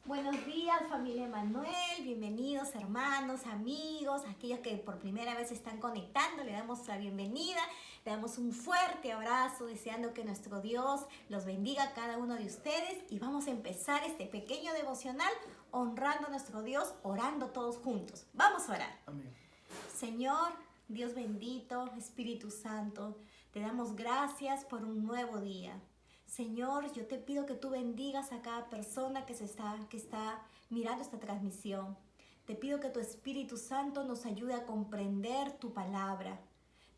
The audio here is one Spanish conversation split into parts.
Buenos días, familia Emanuel, bienvenidos hermanos, amigos, aquellos que por primera vez están conectando, le damos la bienvenida, le damos un fuerte abrazo, deseando que nuestro Dios los bendiga a cada uno de ustedes y vamos a empezar este pequeño devocional honrando a nuestro Dios, orando todos juntos. Vamos a orar. Amén. Señor, Dios bendito, Espíritu Santo, te damos gracias por un nuevo día. Señor, yo te pido que tú bendigas a cada persona que está mirando esta transmisión. Te pido que tu Espíritu Santo nos ayude a comprender tu palabra.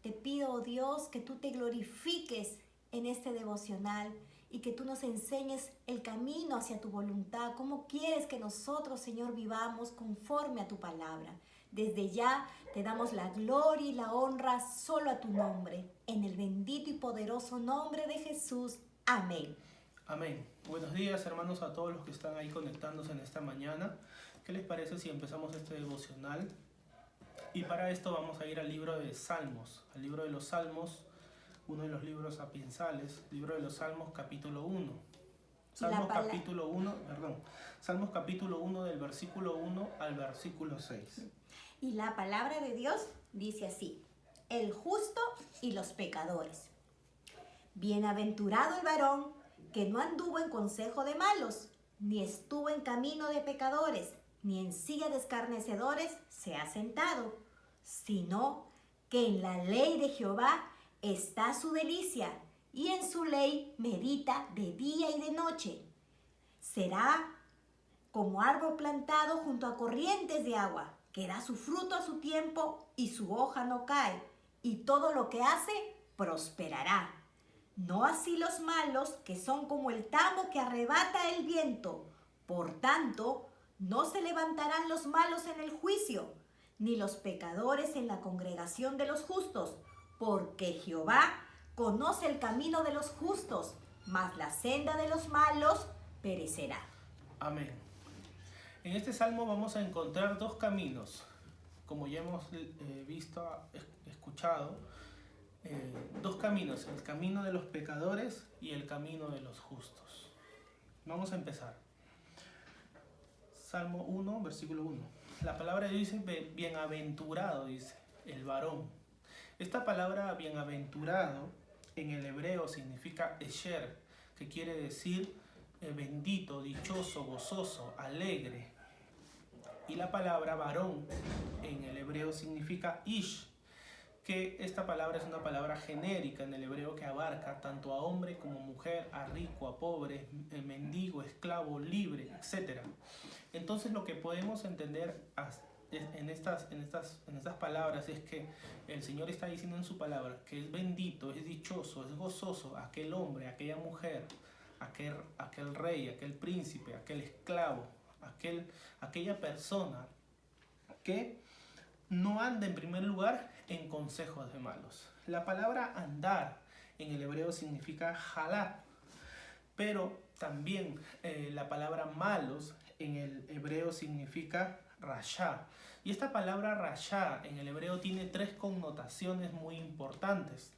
Te pido, oh Dios, que tú te glorifiques en este devocional y que tú nos enseñes el camino hacia tu voluntad, cómo quieres que nosotros, Señor, vivamos conforme a tu palabra. Desde ya te damos la gloria y la honra solo a tu nombre, en el bendito y poderoso nombre de Jesús. Amén. Amén. Buenos días, hermanos, a todos los que están ahí conectándose en esta mañana. ¿Qué les parece si empezamos este devocional? Y para esto vamos a ir al libro de Salmos, al libro de los Salmos, uno de los libros sapiensales, libro de los Salmos, capítulo 1. Salmos capítulo 1 del versículo 1 al versículo 6. Y la palabra de Dios dice así: el justo y los pecadores. Bienaventurado el varón que no anduvo en consejo de malos, ni estuvo en camino de pecadores, ni en silla de escarnecedores se ha sentado, sino que en la ley de Jehová está su delicia, y en su ley medita de día y de noche. Será como árbol plantado junto a corrientes de agua, que da su fruto a su tiempo y su hoja no cae, y todo lo que hace prosperará. No así los malos, que son como el tamo que arrebata el viento. Por tanto, no se levantarán los malos en el juicio, ni los pecadores en la congregación de los justos, porque Jehová conoce el camino de los justos, mas la senda de los malos perecerá. Amén. En este salmo vamos a encontrar dos caminos, como ya hemos escuchado, dos caminos, el camino de los pecadores y el camino de los justos. Vamos a empezar. Salmo 1, versículo 1. La palabra dice, bienaventurado, dice, el varón. Esta palabra bienaventurado en el hebreo significa esher, que quiere decir bendito, dichoso, gozoso, alegre. Y la palabra varón en el hebreo significa ish, que esta palabra es una palabra genérica en el hebreo que abarca tanto a hombre como mujer, a rico, a pobre, mendigo, esclavo, libre, etc. Entonces lo que podemos entender en estas palabras es que el Señor está diciendo en su palabra que es bendito, es dichoso, es gozoso aquel hombre, aquella mujer, aquel rey, aquel príncipe, aquel esclavo, aquella persona que no anda en primer lugar en consejos de malos. La palabra andar en el hebreo significa jalá, pero también la palabra malos en el hebreo significa rasha. Y esta palabra rasha en el hebreo tiene tres connotaciones muy importantes.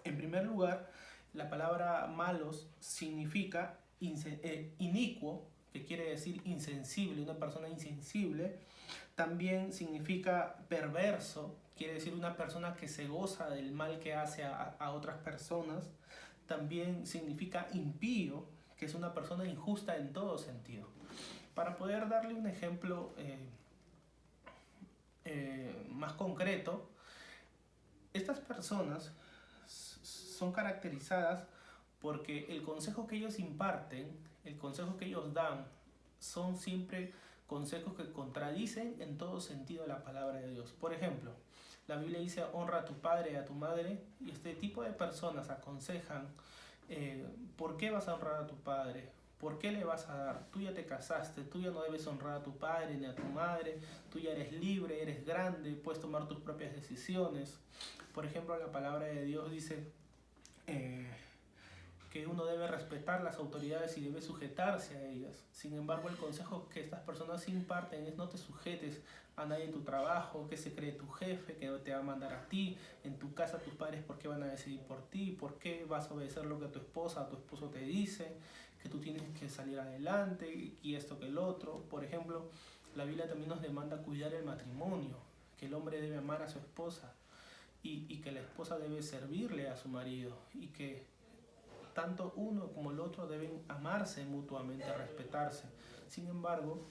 En primer lugar, la palabra malos significa inicuo, que quiere decir insensible, una persona insensible. También significa perverso, quiere decir una persona que se goza del mal que hace a otras personas. También significa impío, que es una persona injusta en todo sentido. Para poder darle un ejemplo más concreto, estas personas son caracterizadas porque el consejo que ellos imparten, el consejo que ellos dan, son siempre consejos que contradicen en todo sentido la palabra de Dios. Por ejemplo, la Biblia dice honra a tu padre y a tu madre, y este tipo de personas aconsejan ¿por qué vas a honrar a tu padre? ¿Por qué le vas a dar? Tú ya te casaste, tú ya no debes honrar a tu padre ni a tu madre, tú ya eres libre, eres grande, puedes tomar tus propias decisiones. Por ejemplo, la palabra de Dios dice que uno debe respetar las autoridades y debe sujetarse a ellas. Sin embargo, el consejo que estas personas imparten es no te sujetes a nadie en tu trabajo, que se cree tu jefe, que te va a mandar a ti, en tu casa tus padres por qué van a decidir por ti, por qué vas a obedecer lo que tu esposa o tu esposo te dice, que tú tienes que salir adelante y esto que el otro. Por ejemplo, la Biblia también nos demanda cuidar el matrimonio, que el hombre debe amar a su esposa y que la esposa debe servirle a su marido y que tanto uno como el otro deben amarse mutuamente, respetarse. Sin embargo,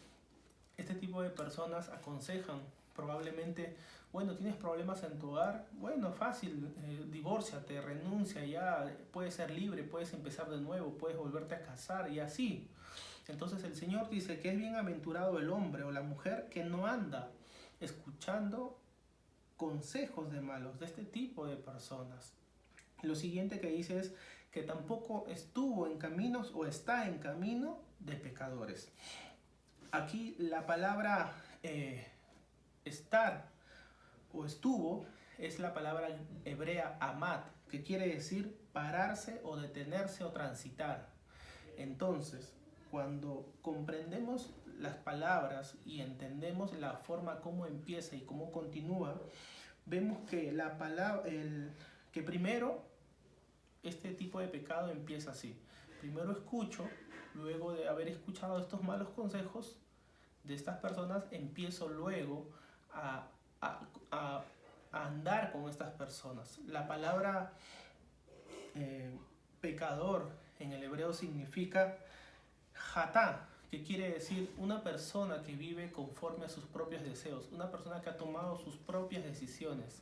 este tipo de personas aconsejan probablemente, bueno, tienes problemas en tu hogar, bueno, fácil, divórciate, renuncia, ya puedes ser libre, puedes empezar de nuevo, puedes volverte a casar y así. Entonces el Señor dice que es bienaventurado el hombre o la mujer que no anda escuchando consejos de malos, de este tipo de personas. Lo siguiente que dice es que tampoco estuvo en caminos o está en camino de pecadores. Aquí la palabra estar o estuvo es la palabra hebrea amad, que quiere decir pararse o detenerse o transitar. Entonces, cuando comprendemos las palabras y entendemos la forma como empieza y cómo continúa, vemos que la palabra, que primero este tipo de pecado empieza así. Primero escucho, luego de haber escuchado estos malos consejos de estas personas, empiezo luego a andar con estas personas. La palabra pecador en el hebreo significa hatá, que quiere decir una persona que vive conforme a sus propios deseos, una persona que ha tomado sus propias decisiones.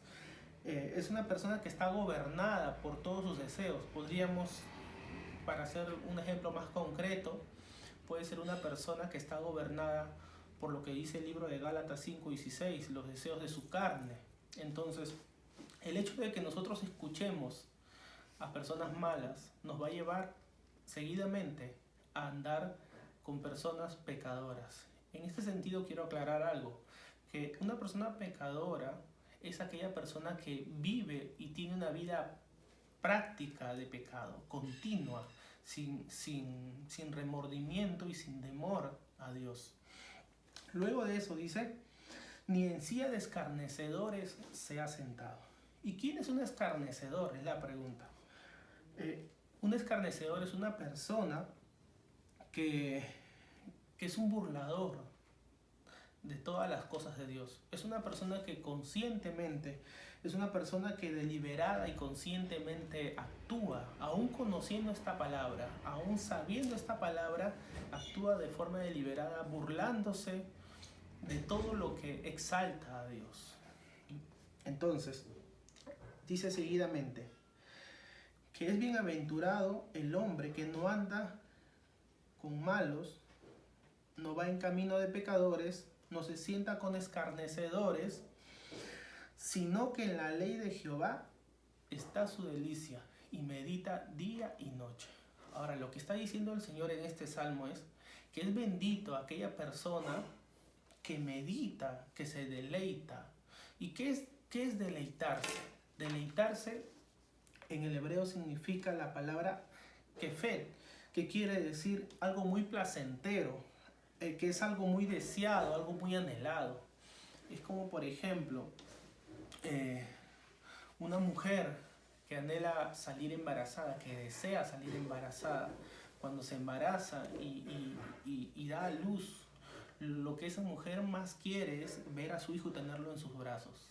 Es una persona que está gobernada por todos sus deseos. Podríamos, para hacer un ejemplo más concreto, puede ser una persona que está gobernada por lo que dice el libro de Gálatas 5:16, los deseos de su carne. Entonces, el hecho de que nosotros escuchemos a personas malas nos va a llevar seguidamente a andar con personas pecadoras. En este sentido quiero aclarar algo, que una persona pecadora es aquella persona que vive y tiene una vida práctica de pecado, continua, sin remordimiento y sin temor a Dios. Luego de eso dice, ni en silla de escarnecedores se ha sentado. ¿Y quién es un escarnecedor? Es la pregunta. Un escarnecedor es una persona que es un burlador de todas las cosas de Dios. Es una persona que conscientemente, es una persona que deliberada y conscientemente actúa, aún conociendo esta palabra, aún sabiendo esta palabra, actúa de forma deliberada, burlándose de todo lo que exalta a Dios. Entonces, dice seguidamente que es bienaventurado el hombre que no anda con malos, no va en camino de pecadores, no se sienta con escarnecedores, sino que en la ley de Jehová está su delicia y medita día y noche. Ahora, lo que está diciendo el Señor en este salmo es que es bendito aquella persona que medita, que se deleita. ¿Y qué es deleitarse? Deleitarse en el hebreo significa la palabra kefet, que quiere decir algo muy placentero, que es algo muy deseado, algo muy anhelado. Es como, por ejemplo, una mujer que anhela salir embarazada, que desea salir embarazada, cuando se embaraza y da a luz, lo que esa mujer más quiere es ver a su hijo y tenerlo en sus brazos.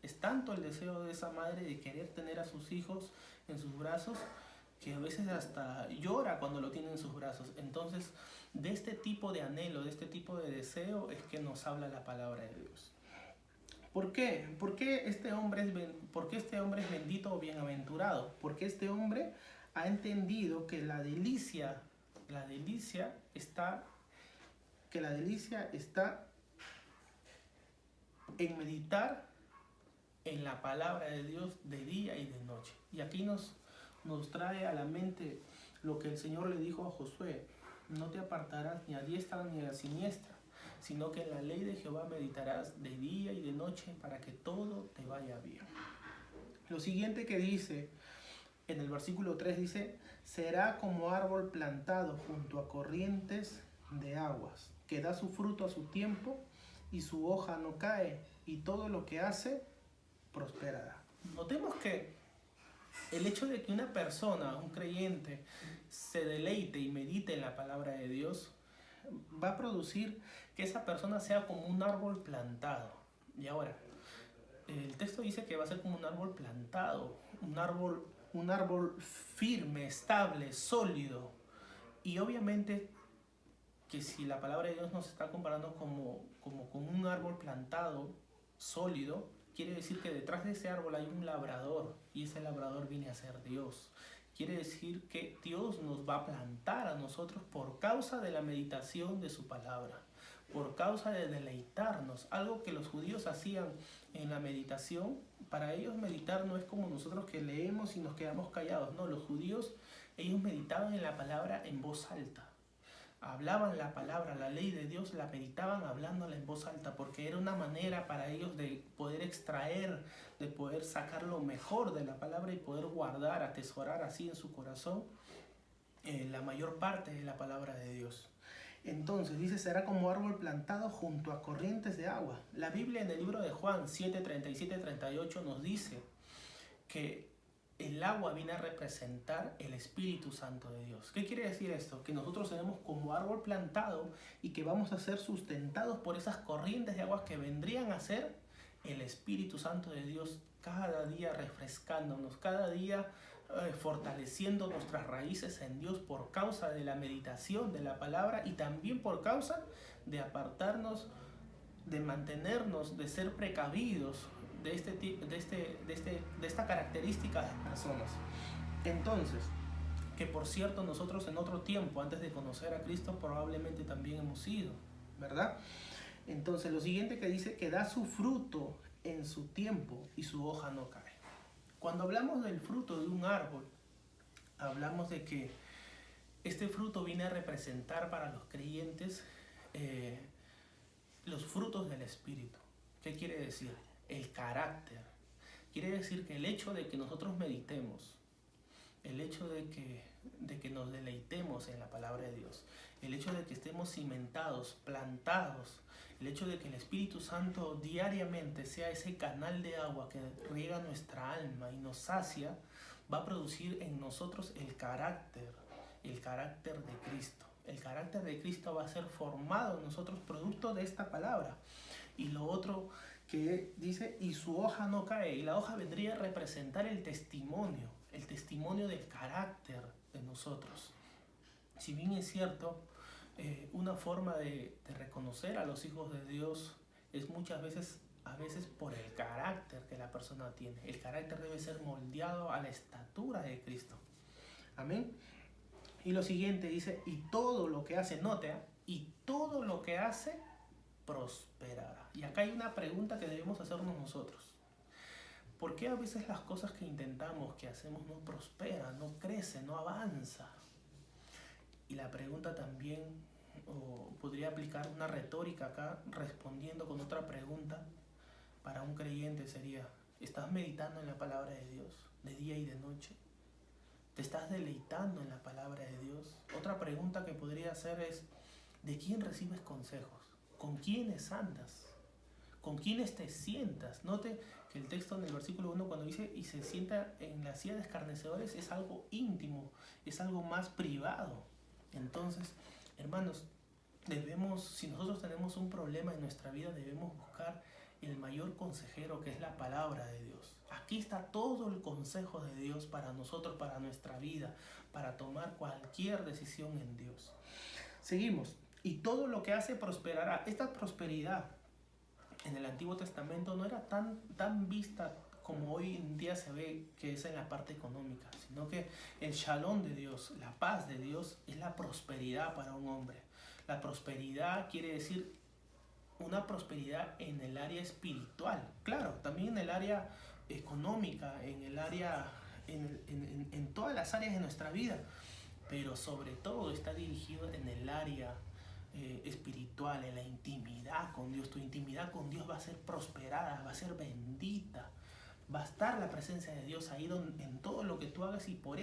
Es tanto el deseo de esa madre de querer tener a sus hijos en sus brazos que a veces hasta llora cuando lo tiene en sus brazos. Entonces, de este tipo de anhelo, de este tipo de deseo es que nos habla la palabra de Dios. ¿Por qué? ¿Por qué este hombre es bendito o bienaventurado? Porque este hombre ha entendido que la delicia está en meditar en la palabra de Dios de día y de noche. Y aquí nos trae a la mente lo que el Señor le dijo a Josué: no te apartarás ni a diestra ni a siniestra, sino que en la ley de Jehová meditarás de día y de noche para que todo te vaya bien. Lo siguiente que dice en el versículo 3 dice: será como árbol plantado junto a corrientes de aguas, que da su fruto a su tiempo y su hoja no cae, y todo lo que hace prosperará. Notemos que El hecho de que una persona, un creyente, se deleite y medite en la palabra de Dios, va a producir que esa persona sea como un árbol plantado. Y ahora, el texto dice que va a ser como un árbol plantado, un árbol firme, estable, sólido. Y obviamente que si la palabra de Dios nos está comparando como con un árbol plantado, sólido, quiere decir que detrás de ese árbol hay un labrador, y ese labrador viene a ser Dios. Quiere decir que Dios nos va a plantar a nosotros por causa de la meditación de su palabra, por causa de deleitarnos, algo que los judíos hacían en la meditación. Para ellos meditar no es como nosotros que leemos y nos quedamos callados, no, los judíos, ellos meditaban en la palabra en voz alta. Hablaban la palabra, la ley de Dios, la meditaban hablándola en voz alta, porque era una manera para ellos de poder extraer, de poder sacar lo mejor de la palabra y poder guardar, atesorar así en su corazón la mayor parte de la palabra de Dios. Entonces dice, será como árbol plantado junto a corrientes de agua. La Biblia en el libro de Juan 7, 37, 38 nos dice que el agua viene a representar el Espíritu Santo de Dios. ¿Qué quiere decir esto? Que nosotros tenemos como árbol plantado y que vamos a ser sustentados por esas corrientes de aguas que vendrían a ser el Espíritu Santo de Dios, cada día refrescándonos, cada día fortaleciendo nuestras raíces en Dios por causa de la meditación de la palabra y también por causa de apartarnos, de mantenernos, de ser precavidos de esta característica de personas. Entonces, que por cierto nosotros en otro tiempo, antes de conocer a Cristo, probablemente también hemos sido, ¿verdad? Entonces, lo siguiente que dice, que da su fruto en su tiempo y su hoja no cae. Cuando hablamos del fruto de un árbol, hablamos de que este fruto viene a representar para los creyentes los frutos del Espíritu. ¿Qué quiere decir? El carácter. Quiere decir que el hecho de que nosotros meditemos, el hecho de que nos deleitemos en la palabra de Dios, el hecho de que estemos cimentados, plantados, el hecho de que el Espíritu Santo diariamente sea ese canal de agua que riega nuestra alma y nos sacia, va a producir en nosotros el carácter de Cristo. El carácter de Cristo va a ser formado en nosotros producto de esta palabra. Y lo otro que dice, y su hoja no cae, y la hoja vendría a representar el testimonio del carácter de nosotros. Si bien es cierto, una forma de reconocer a los hijos de Dios es muchas veces, a veces por el carácter que la persona tiene. El carácter debe ser moldeado a la estatura de Cristo. Amén. Y lo siguiente dice, y todo lo que hace, note, y todo lo que hace prosperará. Y acá hay una pregunta que debemos hacernos nosotros. ¿Por qué a veces las cosas que intentamos, que hacemos, no prosperan, no crecen, no avanzan? Y la pregunta también, o podría aplicar una retórica acá, respondiendo con otra pregunta, para un creyente sería, ¿estás meditando en la palabra de Dios de día y de noche? ¿Te estás deleitando en la palabra de Dios? Otra pregunta que podría hacer es, ¿de quién recibes consejos? ¿Con quiénes andas? ¿Con quiénes te sientas? Note que el texto en el versículo 1 cuando dice y se sienta en la silla de escarnecedores es algo íntimo, es algo más privado. Entonces, hermanos, si nosotros tenemos un problema en nuestra vida, debemos buscar el mayor consejero, que es la palabra de Dios. Aquí está todo el consejo de Dios para nosotros, para nuestra vida, para tomar cualquier decisión en Dios. Seguimos. Y todo lo que hace prosperará. Esta prosperidad en el Antiguo Testamento no era tan vista como hoy en día se ve, que es en la parte económica, sino que el shalom de Dios, la paz de Dios, es la prosperidad para un hombre. La prosperidad quiere decir una prosperidad en el área espiritual, claro, también en el área económica, en el área, en todas las áreas de nuestra vida, pero sobre todo está dirigido en el área espiritual, en la intimidad con Dios. Tu intimidad con Dios va a ser prosperada, va a ser bendita, va a estar la presencia de Dios ahí en todo lo que tú hagas, y por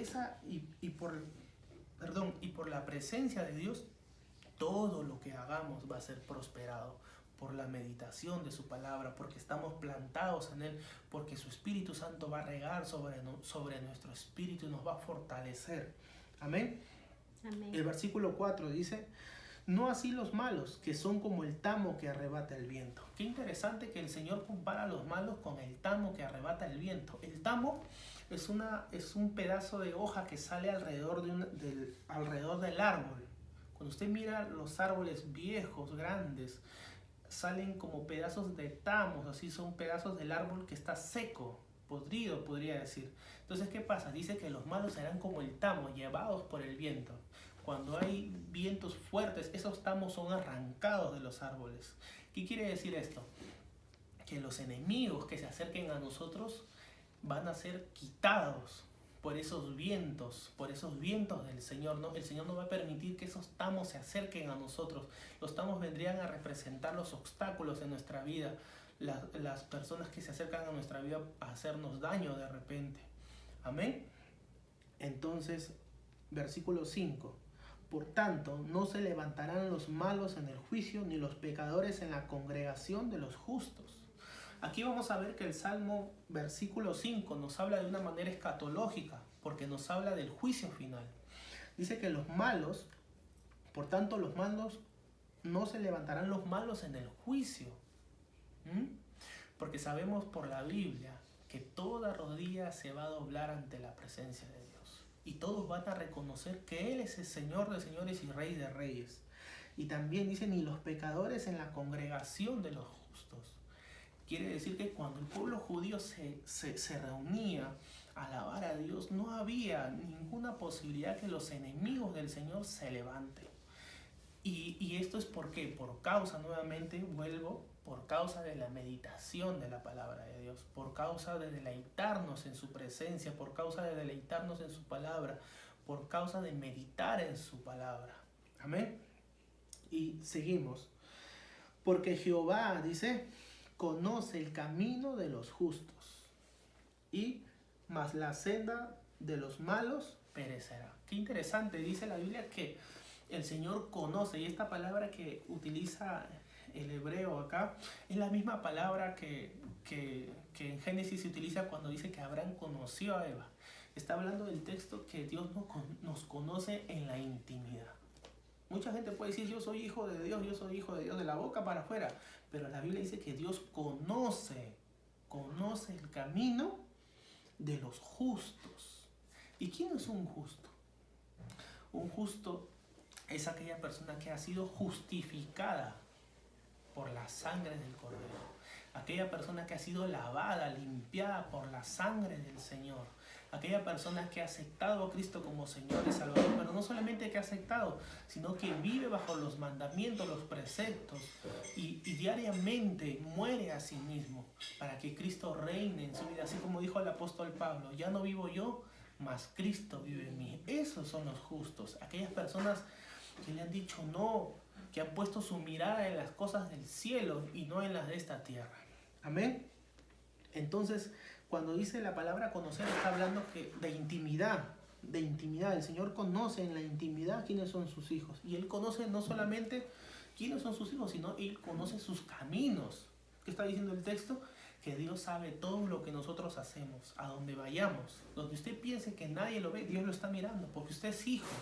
la presencia de Dios todo lo que hagamos va a ser prosperado, por la meditación de su palabra, porque estamos plantados en Él, porque su Espíritu Santo va a regar sobre nuestro espíritu y nos va a fortalecer. Amén. Amén. El versículo 4 dice: no así los malos, que son como el tamo que arrebata el viento. Qué interesante que el Señor compara a los malos con el tamo que arrebata el viento. El tamo es un pedazo de hoja que sale alrededor del árbol. Cuando usted mira los árboles viejos, grandes, salen como pedazos de tamos, así son pedazos del árbol que está seco, podrido, podría decir. Entonces, ¿qué pasa? Dice que los malos serán como el tamo, llevados por el viento. Cuando hay vientos fuertes, esos tamos son arrancados de los árboles. ¿Qué quiere decir esto? Que los enemigos que se acerquen a nosotros van a ser quitados por esos vientos del Señor, ¿no? El Señor no va a permitir que esos tamos se acerquen a nosotros. Los tamos vendrían a representar los obstáculos en nuestra vida, las personas que se acercan a nuestra vida a hacernos daño de repente. Amén. Entonces, versículo 5. Por tanto, no se levantarán los malos en el juicio, ni los pecadores en la congregación de los justos. Aquí vamos a ver que el Salmo, versículo 5, nos habla de una manera escatológica, porque nos habla del juicio final. Dice que los malos, por tanto, los malos, no se levantarán los malos en el juicio. Porque sabemos por la Biblia que toda rodilla se va a doblar ante la presencia de Dios. Y todos van a reconocer que Él es el Señor de señores y Rey de reyes. Y también dice, ni los pecadores en la congregación de los justos. Quiere decir que cuando el pueblo judío se reunía a alabar a Dios, no había ninguna posibilidad que los enemigos del Señor se levanten. Y esto es ¿por qué? Por causa, nuevamente vuelvo, por causa de la meditación de la palabra de Dios, por causa de deleitarnos en su presencia, por causa de deleitarnos en su palabra, por causa de meditar en su palabra. Amén. Y seguimos. Porque Jehová, dice, conoce el camino de los justos, mas la senda de los malos perecerá. Qué interesante, dice la Biblia que el Señor conoce, y esta palabra que utiliza el hebreo acá es la misma palabra que en Génesis se utiliza cuando dice que Abraham conoció a Eva. Está hablando del texto que Dios nos conoce en la intimidad. Mucha gente puede decir, yo soy hijo de Dios de la boca para afuera, pero la Biblia dice que Dios conoce el camino de los justos. ¿Y quién es un justo? Un justo es aquella persona que ha sido justificada por la sangre del Cordero. Aquella persona que ha sido lavada, limpiada por la sangre del Señor. Aquella persona que ha aceptado a Cristo como Señor y Salvador, pero no solamente que ha aceptado, sino que vive bajo los mandamientos, los preceptos y diariamente muere a sí mismo para que Cristo reine en su vida. Así como dijo el apóstol Pablo, ya no vivo yo, mas Cristo vive en mí. Esos son los justos, aquellas personas que le han dicho no, que han puesto su mirada en las cosas del cielo y no en las de esta tierra. Amén. Entonces, cuando dice la palabra conocer, está hablando de intimidad. El Señor conoce en la intimidad quiénes son sus hijos. Y Él conoce no solamente quiénes son sus hijos, sino Él conoce sus caminos. ¿Qué está diciendo el texto? Que Dios sabe todo lo que nosotros hacemos, a donde vayamos. Donde usted piense que nadie lo ve, Dios lo está mirando, porque usted es hijo.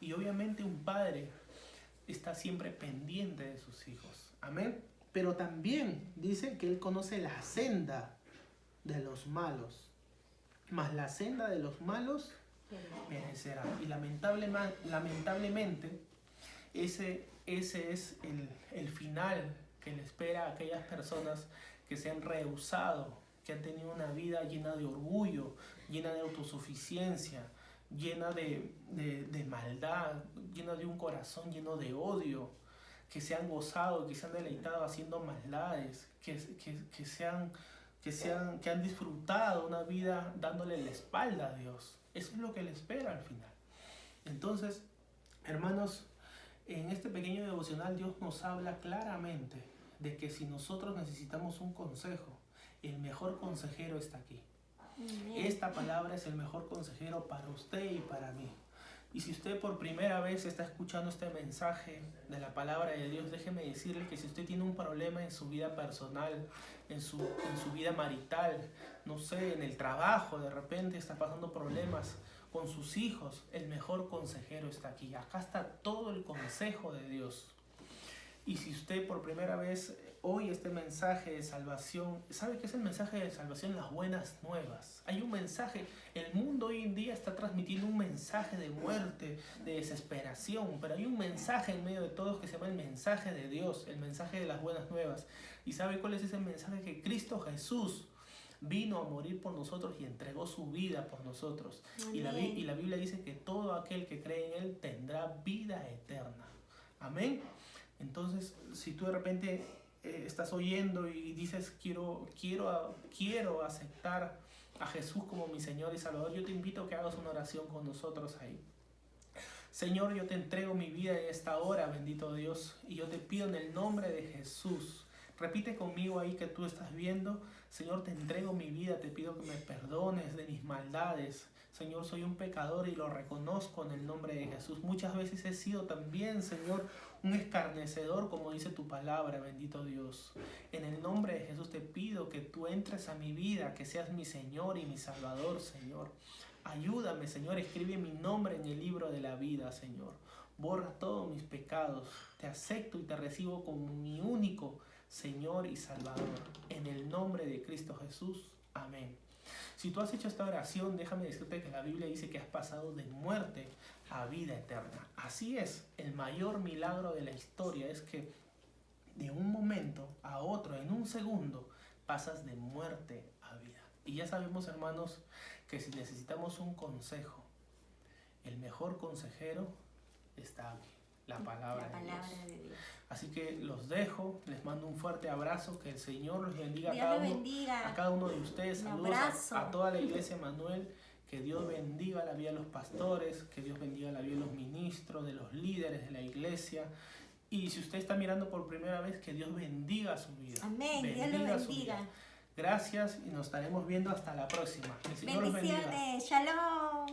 Y obviamente un padre está siempre pendiente de sus hijos. Amén. Pero también dice que Él conoce la senda de los malos, mas la senda de los malos perecerá. Y lamentablemente ese es el final que le espera a aquellas personas que se han rehusado, que han tenido una vida llena de orgullo, llena de autosuficiencia, llena de maldad, llena de un corazón lleno de odio, que se han gozado, que se han deleitado haciendo maldades, que han disfrutado una vida dándole la espalda a Dios. Eso es lo que le espera al final. Entonces, hermanos, en este pequeño devocional Dios nos habla claramente de que si nosotros necesitamos un consejo, el mejor consejero está aquí. Esta palabra es el mejor consejero para usted y para mí. Y si usted por primera vez está escuchando este mensaje de la palabra de Dios, déjeme decirle que si usted tiene un problema en su vida personal, en su vida marital, no sé, en el trabajo, de repente está pasando problemas con sus hijos, el mejor consejero está aquí. Acá está todo el consejo de Dios. Y si usted por primera vez oye este mensaje de salvación, ¿sabe qué es el mensaje de salvación? Las buenas nuevas. Hay un mensaje, el mundo hoy en día está transmitiendo un mensaje de muerte, de desesperación, pero hay un mensaje en medio de todos que se llama el mensaje de Dios, el mensaje de las buenas nuevas. ¿Y sabe cuál es ese mensaje? Que Cristo Jesús vino a morir por nosotros y entregó su vida por nosotros. Y la Biblia dice que todo aquel que cree en Él tendrá vida eterna. Amén. Entonces, si tú de repente estás oyendo y dices quiero aceptar a Jesús como mi Señor y Salvador, yo te invito a que hagas una oración con nosotros ahí. Señor, yo te entrego mi vida en esta hora, bendito Dios, y yo te pido en el nombre de Jesús. Repite conmigo ahí que tú estás viendo. Señor, te entrego mi vida, te pido que me perdones de mis maldades. Señor, soy un pecador y lo reconozco en el nombre de Jesús. Muchas veces he sido también, Señor, un escarnecedor, como dice tu palabra, bendito Dios. En el nombre de Jesús te pido que tú entres a mi vida, que seas mi Señor y mi Salvador, Señor. Ayúdame, Señor, escribe mi nombre en el libro de la vida, Señor. Borra todos mis pecados. Te acepto y te recibo como mi único Señor y Salvador. En el nombre de Cristo Jesús. Amén. Si tú has hecho esta oración, déjame decirte que la Biblia dice que has pasado de muerte a vida eterna. Así es, el mayor milagro de la historia es que de un momento a otro, en un segundo, pasas de muerte a vida. Y ya sabemos, hermanos, que si necesitamos un consejo, el mejor consejero está aquí, la palabra de Dios. Así que los dejo, les mando un fuerte abrazo, que el Señor los bendiga a cada uno de ustedes. Saludos a toda la iglesia Manuel, que Dios bendiga la vida de los pastores, que Dios bendiga la vida de los ministros, de los líderes de la iglesia. Y si usted está mirando por primera vez, que Dios bendiga su vida. Amén, Dios lo bendiga. Gracias y nos estaremos viendo hasta la próxima. El Señor los bendiga. Bendiciones, shalom.